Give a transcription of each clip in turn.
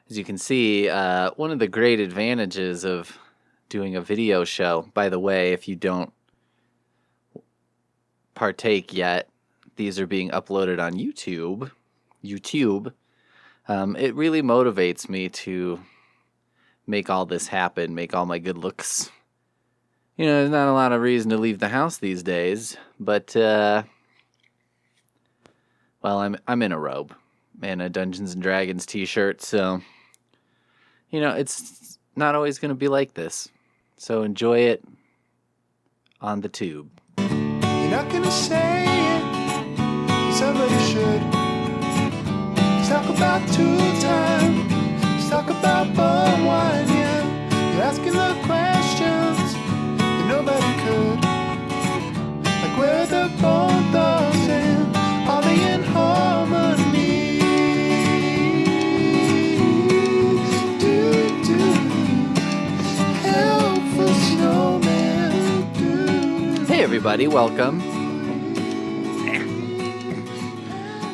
As you can see, one of the great advantages of doing a video show, by the way, if you don't partake yet, these are being uploaded on YouTube. It really motivates me to make all this happen, make all my good looks. There's not a lot of reason to leave the house these days, but, I'm in a robe and a Dungeons and Dragons t-shirt, so, it's not always going to be like this. So enjoy it on the tube. You're not gonna say it, somebody should. Let's talk about two time, let's talk about bum wine, yeah. You're asking the questions that nobody could. Like where the bone thugs and are they in harmony? Help for Snowman. Hey everybody, welcome.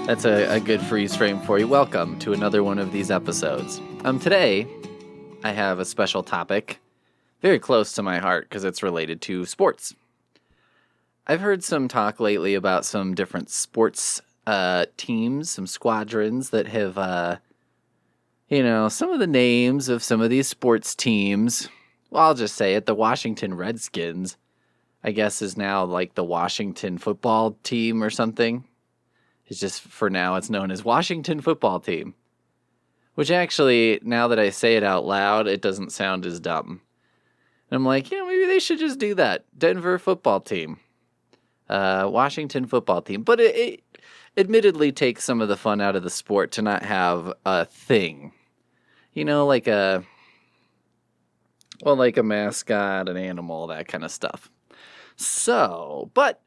That's a good freeze frame for you. Welcome to another one of these episodes. Today, I have a special topic very close to my heart because it's related to sports. I've heard some talk lately about some different sports teams, some squadrons that have, some of the names of some of these sports teams. Well, I'll just say it, the Washington Redskins, I guess, is now like the Washington football team or something. It's just, for now, it's known as Washington football team. Which actually, now that I say it out loud, it doesn't sound as dumb. And I'm like, maybe they should just do that. Denver football team. Washington football team. But it admittedly takes some of the fun out of the sport to not have a thing. Like a mascot, an animal, that kind of stuff. So, but,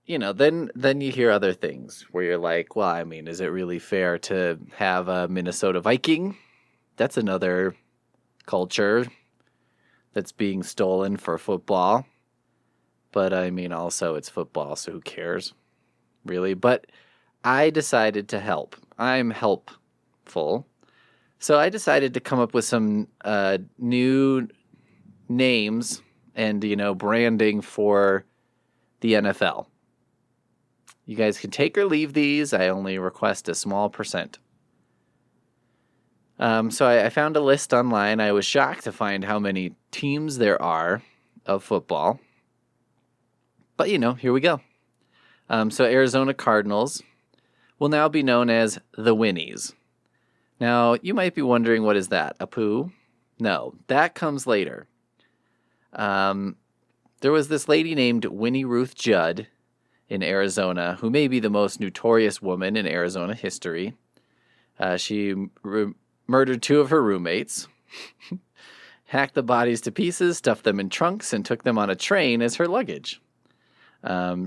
then you hear other things where you're like, is it really fair to have a Minnesota Viking? That's another culture that's being stolen for football. But also it's football, so who cares, really? But I decided to help. I'm helpful. So I decided to come up with some new names and, branding for the NFL. You guys can take or leave these. I only request a small percent. So I found a list online. I was shocked to find how many teams there are of football. But, here we go. So Arizona Cardinals will now be known as the Winnies. Now, you might be wondering, what is that? A poo? No, that comes later. There was this lady named Winnie Ruth Judd in Arizona, who may be the most notorious woman in Arizona history. She murdered two of her roommates, hacked the bodies to pieces, stuffed them in trunks, and took them on a train as her luggage.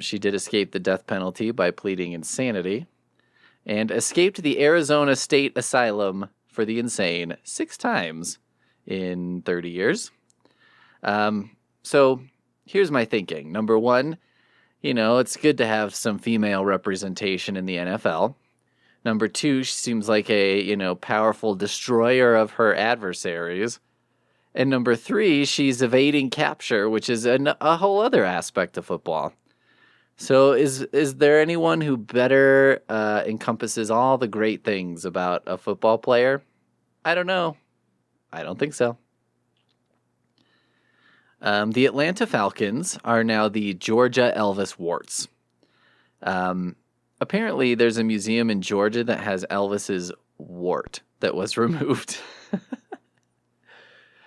She did escape the death penalty by pleading insanity, and escaped the Arizona State Asylum for the Insane 6 times in 30 years. So here's my thinking. Number one, it's good to have some female representation in the NFL. Number two, she seems like a, powerful destroyer of her adversaries. And number three, she's evading capture, which is a whole other aspect of football. So is there anyone who better encompasses all the great things about a football player? I don't know. I don't think so. The Atlanta Falcons are now the Georgia Elvis Warts. Apparently, there's a museum in Georgia that has Elvis's wart that was removed.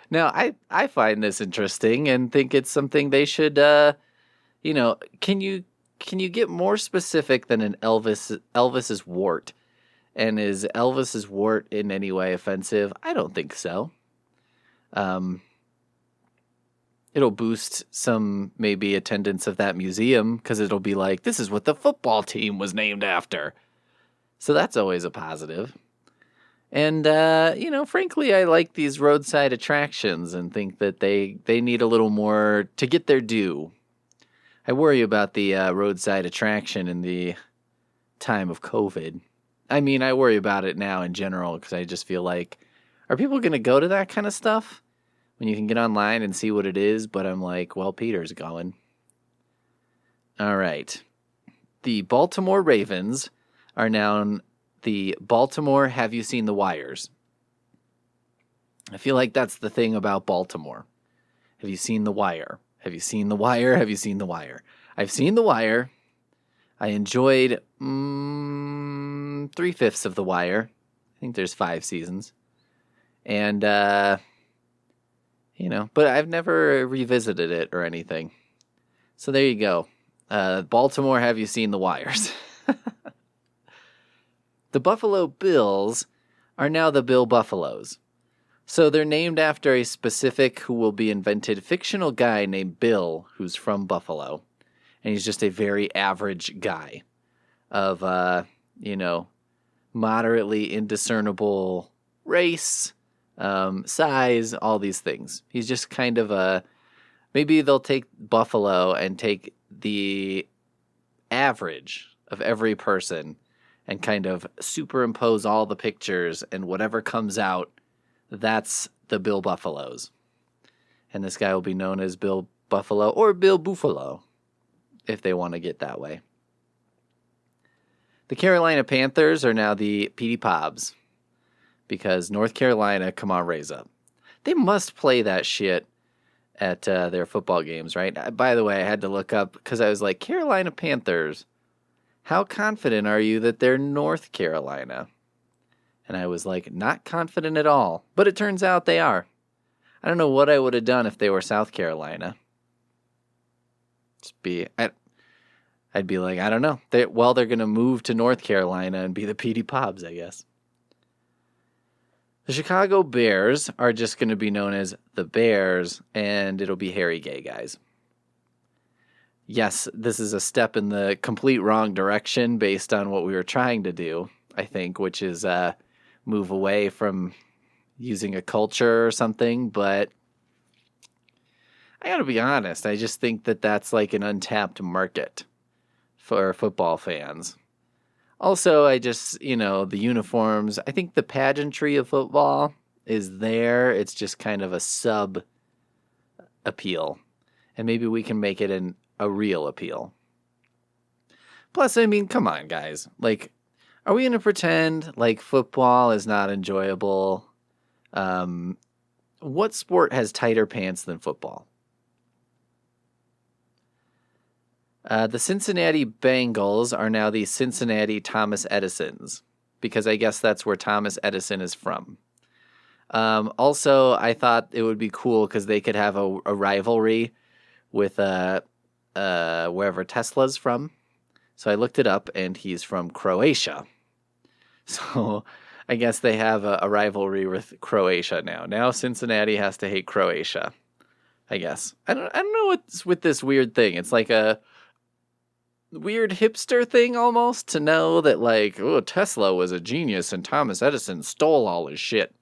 Now, I find this interesting and think it's something they should, can you get more specific than an Elvis's wart? And is Elvis's wart in any way offensive? I don't think so. It'll boost some maybe attendance of that museum because it'll be like, this is what the football team was named after. So that's always a positive. And, frankly, I like these roadside attractions and think that they need a little more to get their due. I worry about the roadside attraction in the time of COVID. I worry about it now in general because I just feel like Are people going to go to that kind of stuff when you can get online and see what it is? But I'm like, well, Peter's going. All right. The Baltimore Ravens are now the Baltimore Have You Seen the Wires? I feel like that's the thing about Baltimore. Have you seen The Wire? Have you seen The Wire? Have you seen The Wire? I've seen The Wire. I enjoyed 3/5 of The Wire. I think there's 5 seasons. And, but I've never revisited it or anything. So there you go. Baltimore, have you seen The Wires? The Buffalo Bills are now the Bill Buffaloes. So they're named after a specific who will be invented fictional guy named Bill who's from Buffalo. And he's just a very average guy of, moderately indiscernible race, size, all these things. He's just kind of maybe they'll take Buffalo and take the average of every person and kind of superimpose all the pictures, and whatever comes out, that's the Bill Buffaloes. And this guy will be known as Bill Buffalo or Bill Buffalo, if they want to get that way. The Carolina Panthers are now the Petey Pobs, because North Carolina, come on, raise up. They must play that shit at their football games, right? By the way, I had to look up, because I was like, Carolina Panthers, how confident are you that they're North Carolina? And I was like, not confident at all. But it turns out they are. I don't know what I would have done if they were South Carolina. I'd be like, I don't know. They're going to move to North Carolina and be the Petey Pobs, I guess. The Chicago Bears are just going to be known as the Bears, and it'll be hairy gay guys. Yes, this is a step in the complete wrong direction based on what we were trying to do, I think, which is move away from using a culture or something, but I gotta be honest, I just think that that's like an untapped market for football fans. Also, I just, the uniforms, I think the pageantry of football is there. It's just kind of a sub appeal. And maybe we can make it a real appeal. Plus, I mean, come on, guys. Like, are we going to pretend like football is not enjoyable? What sport has tighter pants than football? The Cincinnati Bengals are now the Cincinnati Thomas Edisons, because I guess that's where Thomas Edison is from. Also, I thought it would be cool because they could have a rivalry with wherever Tesla's from. So I looked it up, and he's from Croatia. So I guess they have a rivalry with Croatia now. Now Cincinnati has to hate Croatia, I guess. I don't know what's with this weird thing. It's like a weird hipster thing almost to know that, like, oh, Tesla was a genius and Thomas Edison stole all his shit.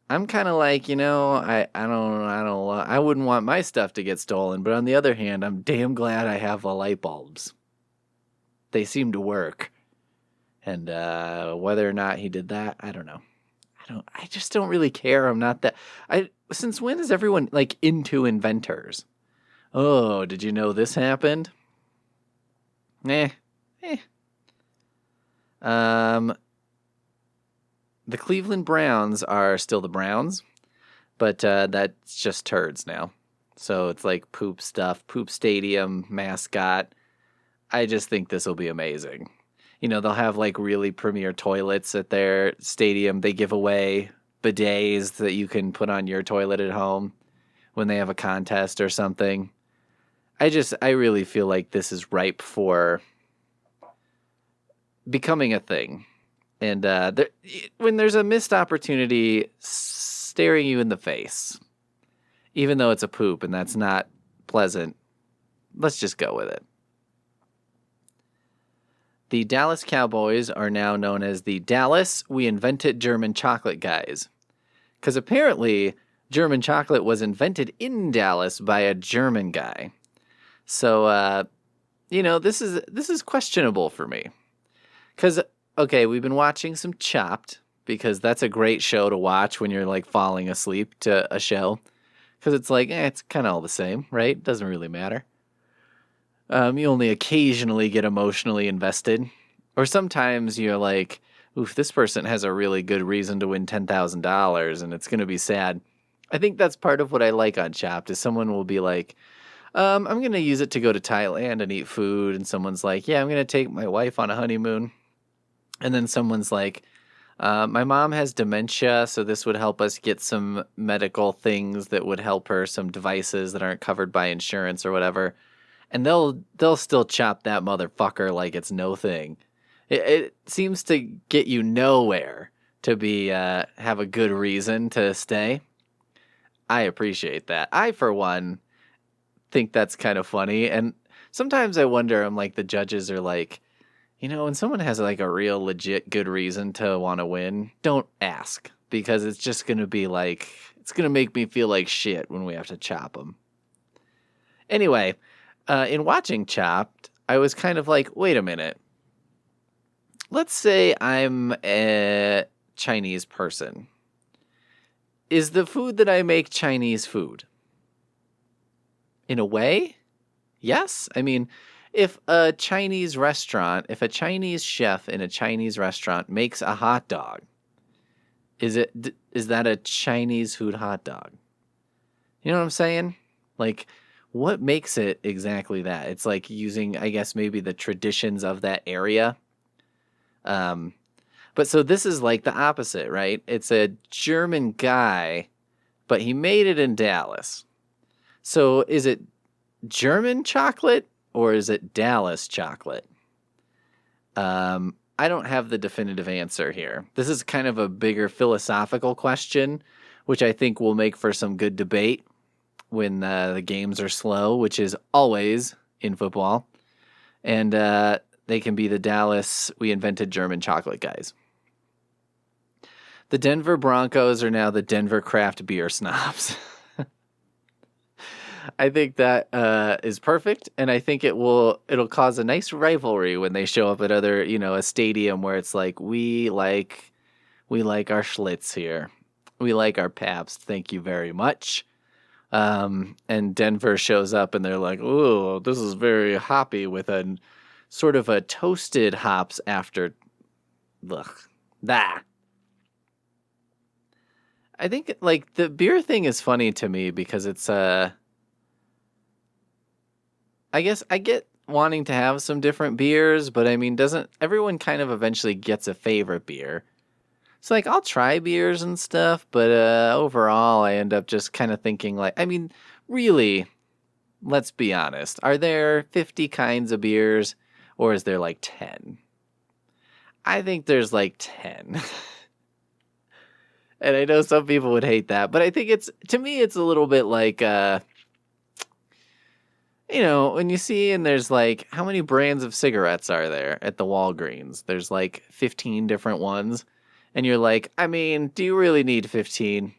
I'm kind of like, I wouldn't want my stuff to get stolen, but on the other hand, I'm damn glad I have the light bulbs. They seem to work. And whether or not he did that, I don't know. I just don't really care. I'm not that. Since when is everyone like into inventors? Oh, did you know this happened? The Cleveland Browns are still the Browns, but that's just turds now. So it's like poop stuff, poop stadium, mascot. I just think this will be amazing. They'll have like really premier toilets at their stadium. They give away bidets that you can put on your toilet at home when they have a contest or something. I really feel like this is ripe for becoming a thing. And when there's a missed opportunity staring you in the face, even though it's a poop and that's not pleasant, let's just go with it. The Dallas Cowboys are now known as the Dallas We Invented German Chocolate Guys. Because apparently German chocolate was invented in Dallas by a German guy. So, this is questionable for me. Because, okay, we've been watching some Chopped, because that's a great show to watch when you're like falling asleep to a show. Because it's like, it's kind of all the same, right? Doesn't really matter. You only occasionally get emotionally invested. Or sometimes you're like, oof, this person has a really good reason to win $10,000 and it's going to be sad. I think that's part of what I like on Chopped is someone will be like, I'm going to use it to go to Thailand and eat food. And someone's like, yeah, I'm going to take my wife on a honeymoon. And then someone's like, my mom has dementia, so this would help us get some medical things that would help her, some devices that aren't covered by insurance or whatever. And they'll still chop that motherfucker like it's no thing. It seems to get you nowhere to be have a good reason to stay. I appreciate that. I, for one, think that's kind of funny. And sometimes I wonder, I'm like, the judges are like, when someone has like a real legit good reason to want to win, don't ask. Because it's just going to be like, it's going to make me feel like shit when we have to chop them. Anyway, in watching Chopped, I was kind of like, wait a minute. Let's say I'm a Chinese person. Is the food that I make Chinese food? In a way, yes. I mean, if a Chinese chef in a Chinese restaurant makes a hot dog, is that a Chinese food hot dog? You know what I'm saying? Like, what makes it exactly that? It's like using, I guess, maybe the traditions of that area. But so this is like the opposite, right? It's a German guy, but he made it in Dallas. So is it German chocolate or is it Dallas chocolate? I don't have the definitive answer here. This is kind of a bigger philosophical question, which I think will make for some good debate when the games are slow, which is always in football. And they can be the Dallas, we invented German chocolate guys. The Denver Broncos are now the Denver craft beer snobs. I think that is perfect, and I think it'll cause a nice rivalry when they show up at other, a stadium where it's like we like our Schlitz here, we like our Pabst, thank you very much. And Denver shows up and they're like, oh, this is very hoppy with a sort of a toasted hops after. Ugh, that. I think like the beer thing is funny to me because it's I guess I get wanting to have some different beers, but I mean, doesn't everyone kind of eventually gets a favorite beer? So like I'll try beers and stuff, but overall I end up just kind of thinking like, I mean, really, let's be honest. Are there 50 kinds of beers or is there like 10? I think there's like 10. And I know some people would hate that, but I think to me, it's a little bit like, when you see and there's like, how many brands of cigarettes are there at the Walgreens? There's like 15 different ones. And you're like, I mean, do you really need 15?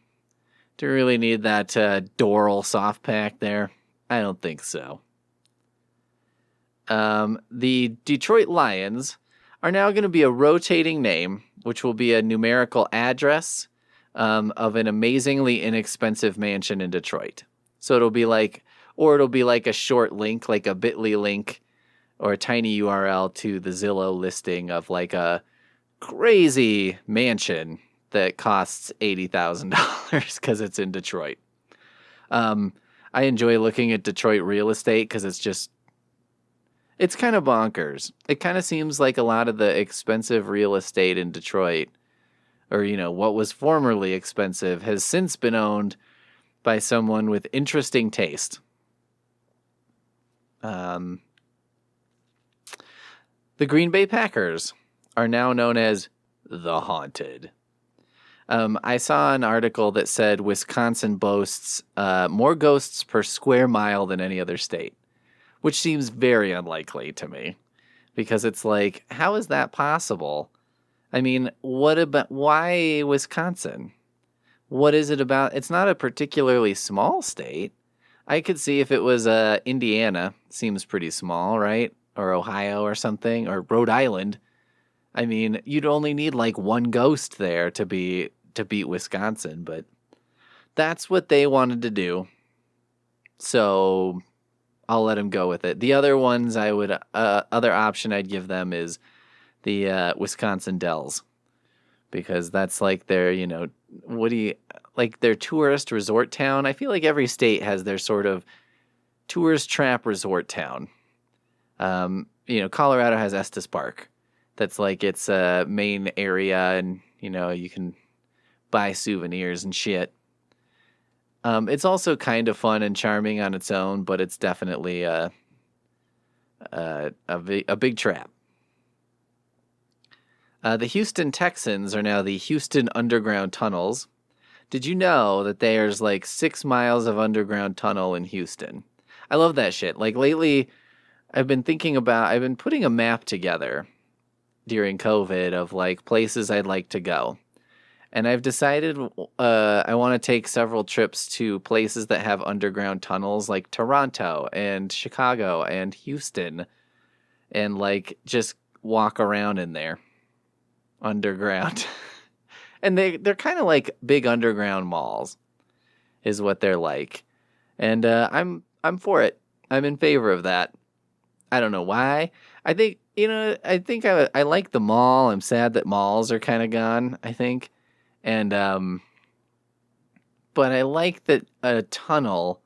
Do you really need that Doral soft pack there? I don't think so. The Detroit Lions are now going to be a rotating name, which will be a numerical address of an amazingly inexpensive mansion in Detroit. So it'll be like a short link, like a bit.ly link or a tiny URL to the Zillow listing of like a crazy mansion that costs $80,000 because it's in Detroit. I enjoy looking at Detroit real estate because it's kind of bonkers. It kind of seems like a lot of the expensive real estate in Detroit, or, what was formerly expensive, has since been owned by someone with interesting taste. The Green Bay Packers are now known as the Haunted. I saw an article that said Wisconsin boasts more ghosts per square mile than any other state, which seems very unlikely to me because it's like, how is that possible? I mean, why Wisconsin? What is it about? It's not a particularly small state. I could see if it was Indiana, seems pretty small, right? Or Ohio or something, or Rhode Island. I mean, you'd only need like one ghost there to beat Wisconsin, but that's what they wanted to do. So I'll let them go with it. The other ones other option I'd give them is the Wisconsin Dells, because that's like their, like their tourist resort town. I feel like every state has their sort of tourist trap resort town. Colorado has Estes Park. That's like its main area, and you can buy souvenirs and shit. It's also kind of fun and charming on its own, but it's definitely a big trap. The Houston Texans are now the Houston Underground Tunnels. Did you know that there's like 6 miles of underground tunnel in Houston? I love that shit. Like lately, I've been putting a map together during COVID of like places I'd like to go. And I've decided I want to take several trips to places that have underground tunnels, like Toronto and Chicago and Houston, and like just walk around in there underground. And they're kind of like big underground malls is what they're like. And I'm for it. I'm in favor of that. I don't know why. I think I like the mall. I'm sad that malls are kind of gone, I think. And but I like that a tunnel,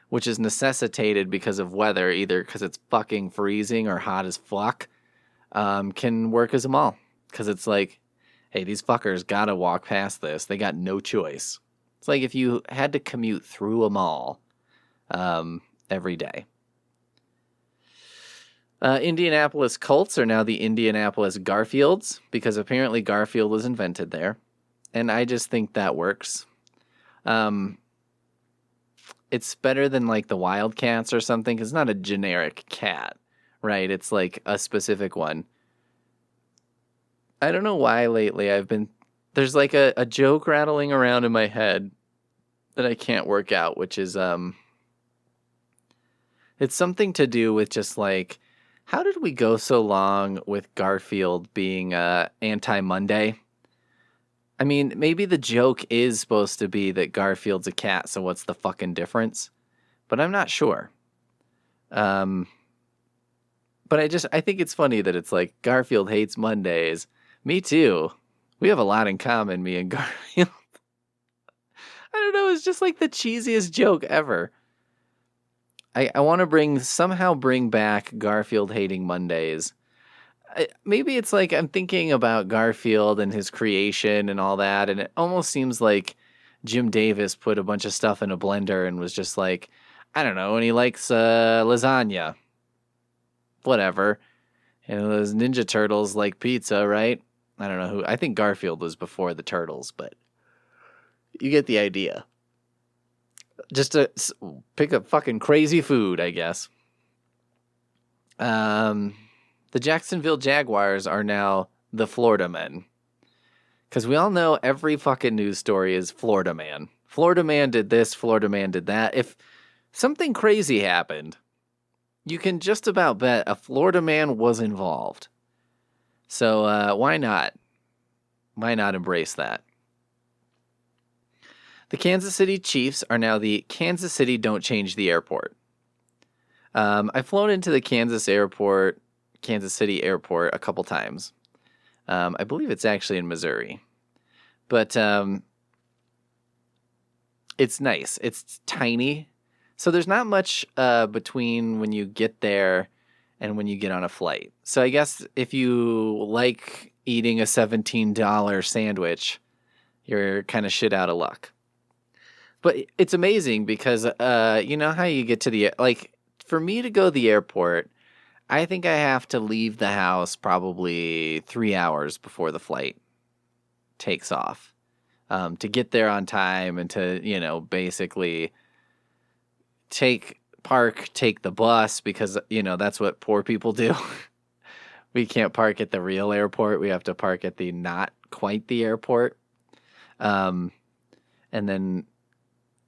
which is necessitated because of weather, either because it's fucking freezing or hot as fuck, can work as a mall. Because it's like, hey, these fuckers gotta walk past this. They got no choice. It's like if you had to commute through a mall every day. Indianapolis Colts are now the Indianapolis Garfields, because apparently Garfield was invented there. And I just think that works. It's better than like the Wildcats or something, because it's not a generic cat, right? It's like a specific one. I don't know why lately there's like a joke rattling around in my head that I can't work out, which is, it's something to do with just like, how did we go so long with Garfield being anti-Monday? I mean, maybe the joke is supposed to be that Garfield's a cat, so what's the fucking difference? But I'm not sure. But I think it's funny that it's like, Garfield hates Mondays. Me too. We have a lot in common, me and Garfield. I don't know, it's just like the cheesiest joke ever. I want to somehow bring back Garfield hating Mondays. Maybe it's like I'm thinking about Garfield and his creation and all that, and it almost seems like Jim Davis put a bunch of stuff in a blender and was just like, I don't know, and he likes lasagna. Whatever. And those Ninja Turtles like pizza, right? I don't know who. I think Garfield was before the Turtles, but you get the idea. Just to pick up fucking crazy food, I guess. The Jacksonville Jaguars are now the Florida Men. Because we all know every fucking news story is Florida Man. Florida Man did this, Florida Man did that. If something crazy happened, you can just about bet a Florida man was involved. So why not? Why not embrace that? The Kansas City Chiefs are now the Kansas City Don't Change the Airport. I've flown into the Kansas City Airport a couple times. I believe it's actually in Missouri. But it's nice. It's tiny. So there's not much between when you get there and when you get on a flight. So I guess if you like eating a $17 sandwich, you're kind of shit out of luck. But it's amazing because, you know how you get to for me to go to the airport, I think I have to leave the house probably 3 hours before the flight takes off to get there on time and to, basically take the bus because, that's what poor people do. We can't park at the real airport. We have to park at the not quite the airport. And then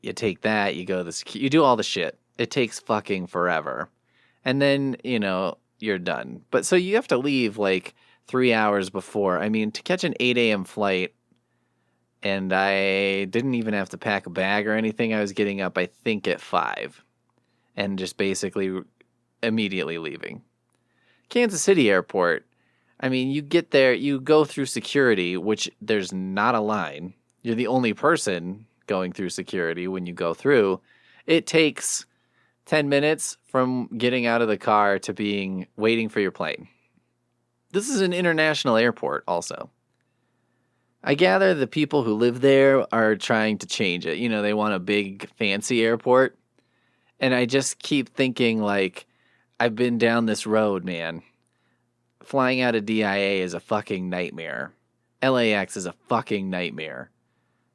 you take that, you go you do all the shit. It takes fucking forever. And then, you're done. But so you have to leave 3 hours before. I mean, to catch an 8 a.m. flight, and I didn't even have to pack a bag or anything. I was getting up, I think, at 5 and just basically immediately leaving. Kansas City Airport, I mean, you get there, you go through security, which there's not a line. You're the only person going through security when you go through. It takes 10 minutes from getting out of the car to waiting for your plane. This is an international airport also. I gather the people who live there are trying to change it. You know, they want a big fancy airport. And I just keep thinking, like, I've been down this road, man. Flying out of DIA is a fucking nightmare. LAX is a fucking nightmare.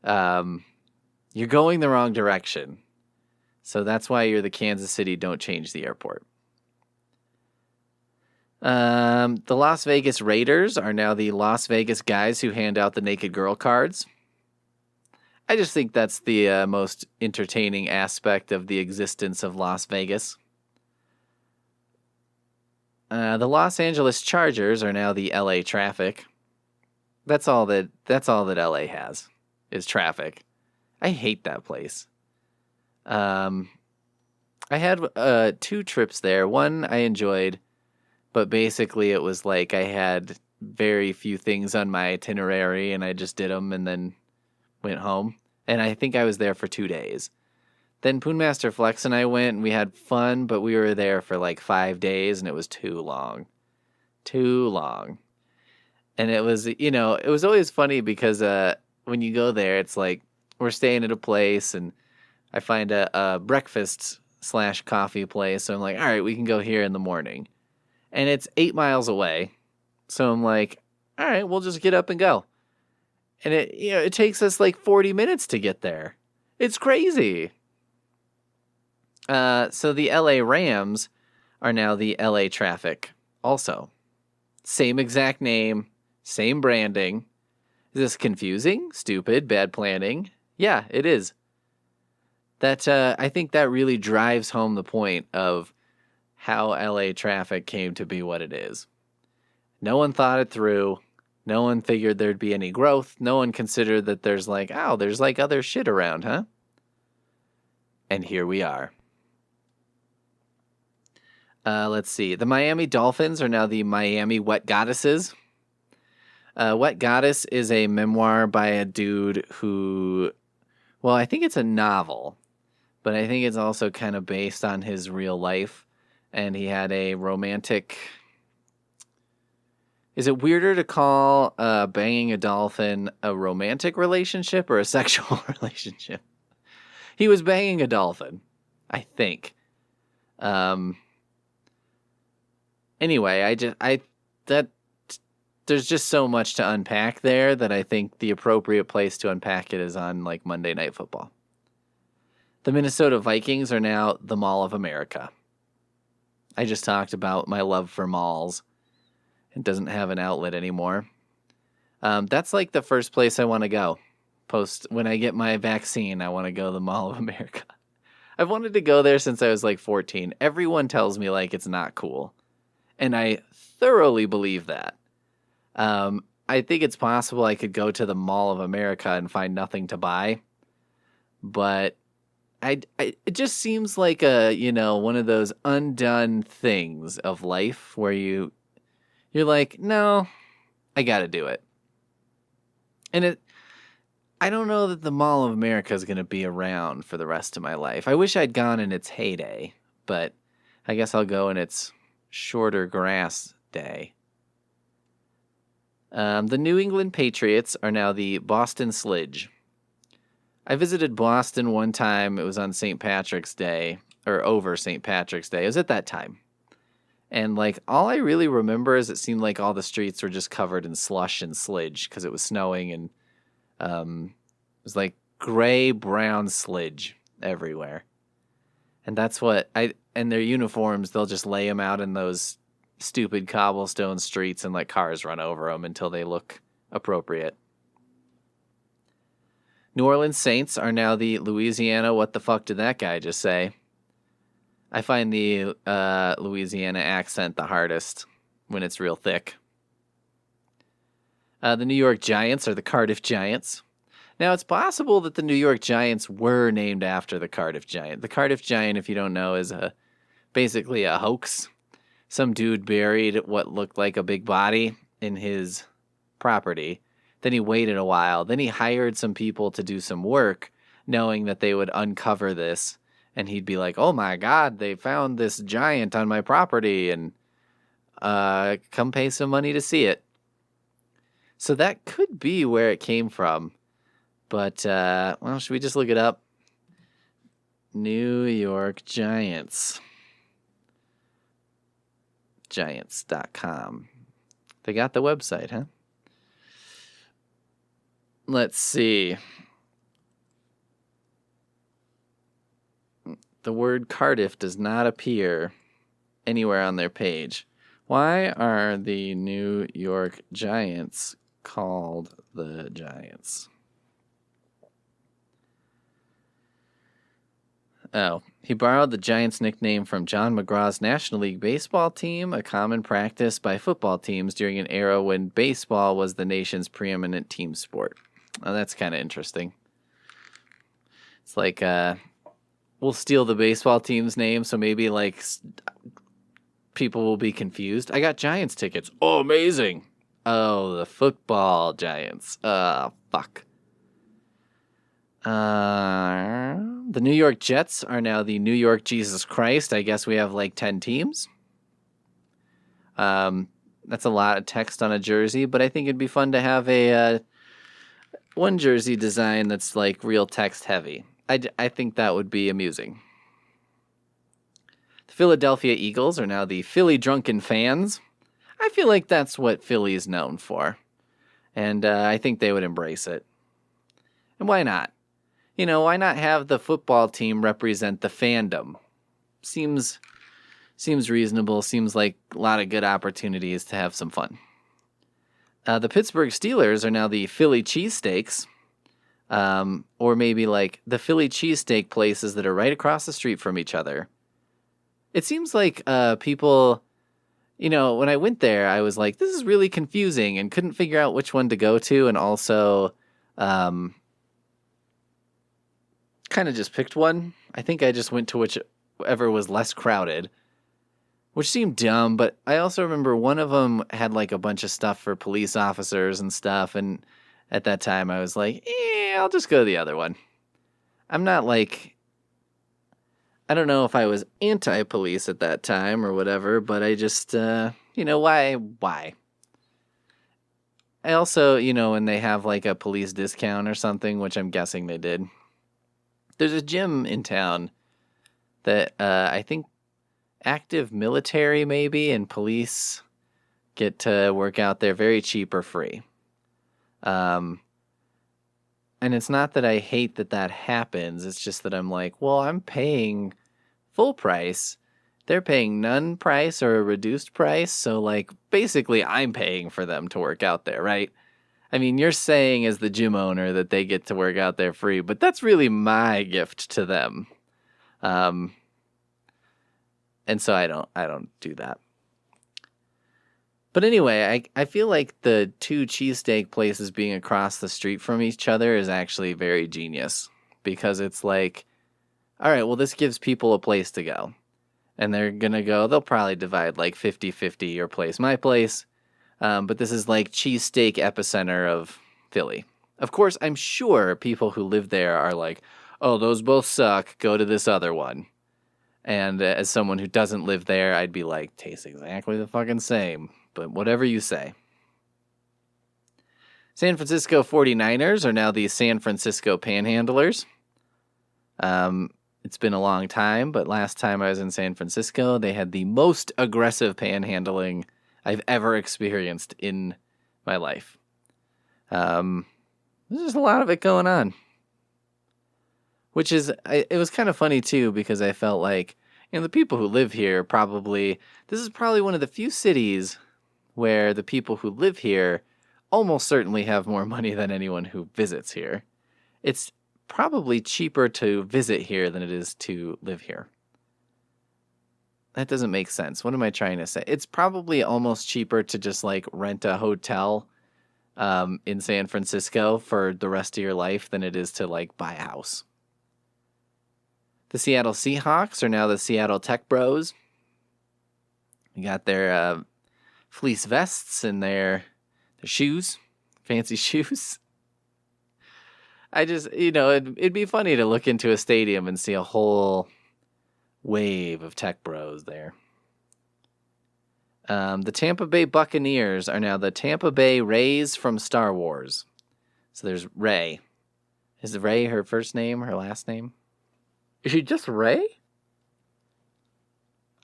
You're going the wrong direction. So that's why you're the Kansas City Don't Change the Airport. The Las Vegas Raiders are now the Las Vegas guys who hand out the naked girl cards. I just think that's the most entertaining aspect of the existence of Las Vegas. The Los Angeles Chargers are now the LA Traffic. That's all that LA has is traffic. I hate that place. I had 2 trips there. One I enjoyed, but basically it was like I had very few things on my itinerary and I just did them and then went home. And I think I was there for 2 days. Then Poonmaster Flex and I went and we had fun, but we were there for like 5 days and it was too long. Too long. And it was, you know, it was always funny because when you go there, it's like we're staying at a place and I find a breakfast/coffee place. So I'm like, all right, we can go here in the morning. And it's 8 miles away. So I'm like, all right, we'll just get up and go. And it takes us like 40 minutes to get there. It's crazy. So the LA Rams are now the LA Traffic also. Same exact name, same branding. Is this confusing? Stupid? Bad planning? Yeah, it is. That I think that really drives home the point of how LA Traffic came to be what it is. No one thought it through. No one figured there'd be any growth. No one considered that there's like other shit around, huh? And here we are. Let's see. The Miami Dolphins are now the Miami Wet Goddesses. Wet Goddess is a memoir by a dude who, well, I think it's a novel, but I think it's also kind of based on his real life. And he had a romantic... Is it weirder to call banging a dolphin a romantic relationship or a sexual relationship? He was banging a dolphin, I think. Anyway, there's just so much to unpack there that I think the appropriate place to unpack it is on like Monday Night Football. The Minnesota Vikings are now the Mall of America. I just talked about my love for malls. It doesn't have an outlet anymore. That's like the first place I want to go. When I get my vaccine, I want to go to the Mall of America. I've wanted to go there since I was like 14. Everyone tells me like it's not cool. And I thoroughly believe that. I think it's possible I could go to the Mall of America and find nothing to buy. But it just seems like one of those undone things of life where you're like, no, I got to do it. And I don't know that the Mall of America is going to be around for the rest of my life. I wish I'd gone in its heyday, but I guess I'll go in its shorter grass day. The New England Patriots are now the Boston Slidge. I visited Boston one time. It was on St. Patrick's Day, or over St. Patrick's Day. It was at that time. And like all I really remember is it seemed like all the streets were just covered in slush and slidge because it was snowing and it was like gray brown slidge everywhere. And that's and their uniforms, they'll just lay them out in those stupid cobblestone streets and let cars run over them until they look appropriate. New Orleans Saints are now the Louisiana what the fuck did that guy just say? I find the Louisiana accent the hardest when it's real thick. The New York Giants are the Cardiff Giants. Now, it's possible that the New York Giants were named after the Cardiff Giant. The Cardiff Giant, if you don't know, is basically a hoax. Some dude buried what looked like a big body in his property. Then he waited a while. Then he hired some people to do some work, knowing that they would uncover this. And he'd be like, oh my God, they found this giant on my property, and come pay some money to see it. So that could be where it came from. But, well, should we just look it up? New York Giants. Giants.com. They got the website, huh? Let's see. The word Cardiff does not appear anywhere on their page. Why are the New York Giants called the Giants? Oh, he borrowed the Giants nickname from John McGraw's National League baseball team, a common practice by football teams during an era when baseball was the nation's preeminent team sport. Oh, that's kind of interesting. It's like, we'll steal the baseball team's name, so maybe, like, people will be confused. I got Giants tickets. Oh, amazing. Oh, the football Giants. Fuck. The New York Jets are now the New York Jesus Christ. I guess we have like 10 teams. That's a lot of text on a jersey, but I think it'd be fun to have a one jersey design that's like real text heavy. I think that would be amusing. The Philadelphia Eagles are now the Philly Drunken Fans. I feel like that's what Philly is known for, and I think they would embrace it. And why not? You know, why not have the football team represent the fandom? Seems reasonable. Seems like a lot of good opportunities to have some fun. The Pittsburgh Steelers are now the Philly Cheesesteaks, or maybe like the Philly cheesesteak places that are right across the street from each other. It seems like people, you know, when I went there, I was like, this is really confusing and couldn't figure out which one to go to, and also kind of just picked one. I think I just went to whichever was less crowded, which seemed dumb, but I also remember one of them had like a bunch of stuff for police officers and stuff, and at that time I was like, I'll just go to the other one. I'm not like, I don't know if I was anti-police at that time or whatever, but I just, why? I also, when they have like a police discount or something, which I'm guessing they did, there's a gym in town that I think active military maybe and police get to work out there very cheap or free. And it's not that I hate that happens. It's just that I'm like, well, I'm paying full price. They're paying none price or a reduced price. So like basically I'm paying for them to work out there, right? I mean, you're saying as the gym owner that they get to work out there free, but that's really my gift to them. And so I don't do that. But anyway, I feel like the two cheesesteak places being across the street from each other is actually very genius, because it's like, all right, well, this gives people a place to go. And they're going to go, they'll probably divide like 50-50, your place, my place. But this is like cheesesteak epicenter of Philly. Of course, I'm sure people who live there are like, oh, those both suck, go to this other one. And as someone who doesn't live there, I'd be like, tastes exactly the fucking same. But whatever you say. San Francisco 49ers are now the San Francisco Panhandlers. It's been a long time, but last time I was in San Francisco, they had the most aggressive panhandling I've ever experienced in my life. There's just a lot of it going on. Which is, it was kind of funny too, because I felt like, the people who live here this is probably one of the few cities where the people who live here almost certainly have more money than anyone who visits here. It's probably cheaper to visit here than it is to live here. That doesn't make sense. What am I trying to say? It's probably almost cheaper to just like rent a hotel in San Francisco for the rest of your life than it is to like buy a house. The Seattle Seahawks are now the Seattle Tech Bros. You got their fleece vests and their shoes, fancy shoes. I just, it'd be funny to look into a stadium and see a whole wave of tech bros there. The Tampa Bay Buccaneers are now the Tampa Bay Rays from Star Wars. So there's Ray. Is Ray her first name, her last name? Is she just Ray?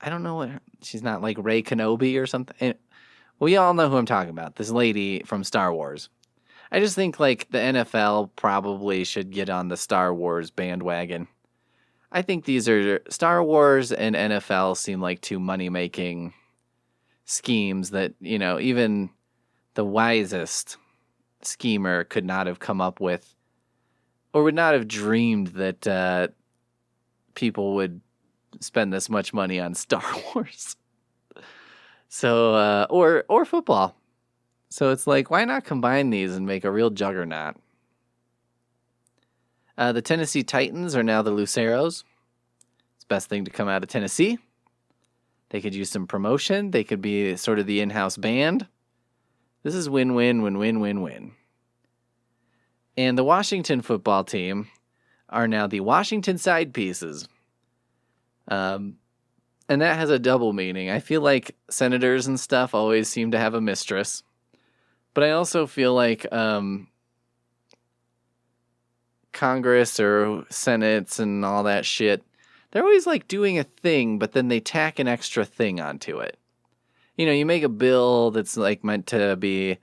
I don't know what... She's not like Ray Kenobi or something. We all know who I'm talking about. This lady from Star Wars. I just think like the NFL probably should get on the Star Wars bandwagon. I think these are... Star Wars and NFL seem like two money-making schemes that, even the wisest schemer could not have come up with or would not have dreamed that people would spend this much money on Star Wars. So, or football. So it's like, why not combine these and make a real juggernaut? The Tennessee Titans are now the Luceros. It's the best thing to come out of Tennessee. They could use some promotion. They could be sort of the in-house band. This is win-win, win-win, win-win. And the Washington football team are now the Washington Side Pieces. And that has a double meaning. I feel like senators and stuff always seem to have a mistress. But I also feel like Congress or Senates and all that shit, they're always like doing a thing, but then they tack an extra thing onto it. You make a bill that's like meant to be,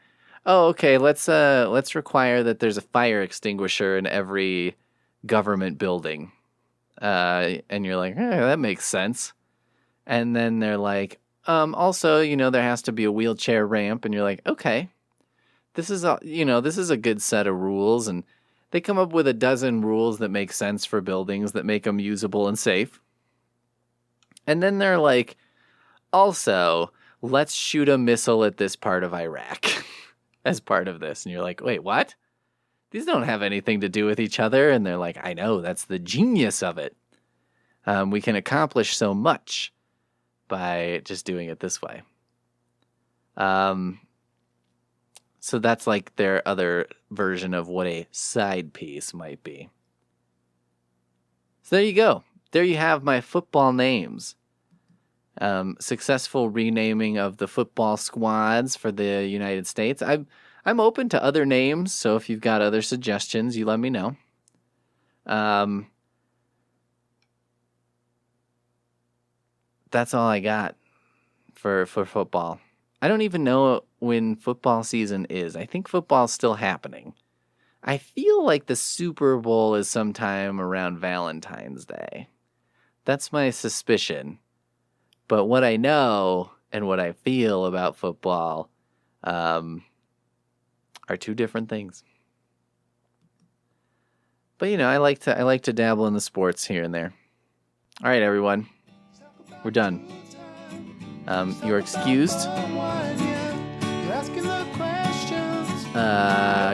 oh, okay, let's require that there's a fire extinguisher in every government building. And you're like, that makes sense. And then they're like, also, there has to be a wheelchair ramp. And you're like, okay, this is a good set of rules. And they come up with a dozen rules that make sense for buildings that make them usable and safe. And then they're like, also, let's shoot a missile at this part of Iraq as part of this. And you're like, wait, what? These don't have anything to do with each other. And they're like, I know, that's the genius of it. We can accomplish so much by just doing it this way. So that's like their other version of what a side piece might be. So there you go. There you have my football names. Successful renaming of the football squads for the United States. I'm open to other names, so if you've got other suggestions, you let me know. That's all I got for football. I don't even know when football season is. I think football's still happening. I feel like the Super Bowl is sometime around Valentine's Day. That's my suspicion. But what I know and what I feel about football are two different things. But I like to dabble in the sports here and there. All right, everyone, we're done. You're excused.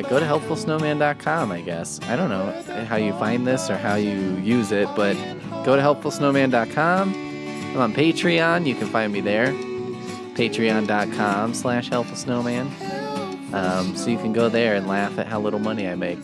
Go to helpfulsnowman.com, I guess. I don't know how you find this or how you use it, but go to helpfulsnowman.com. I'm on Patreon. You can find me there. Patreon.com/helpfulsnowman. So you can go there and laugh at how little money I make.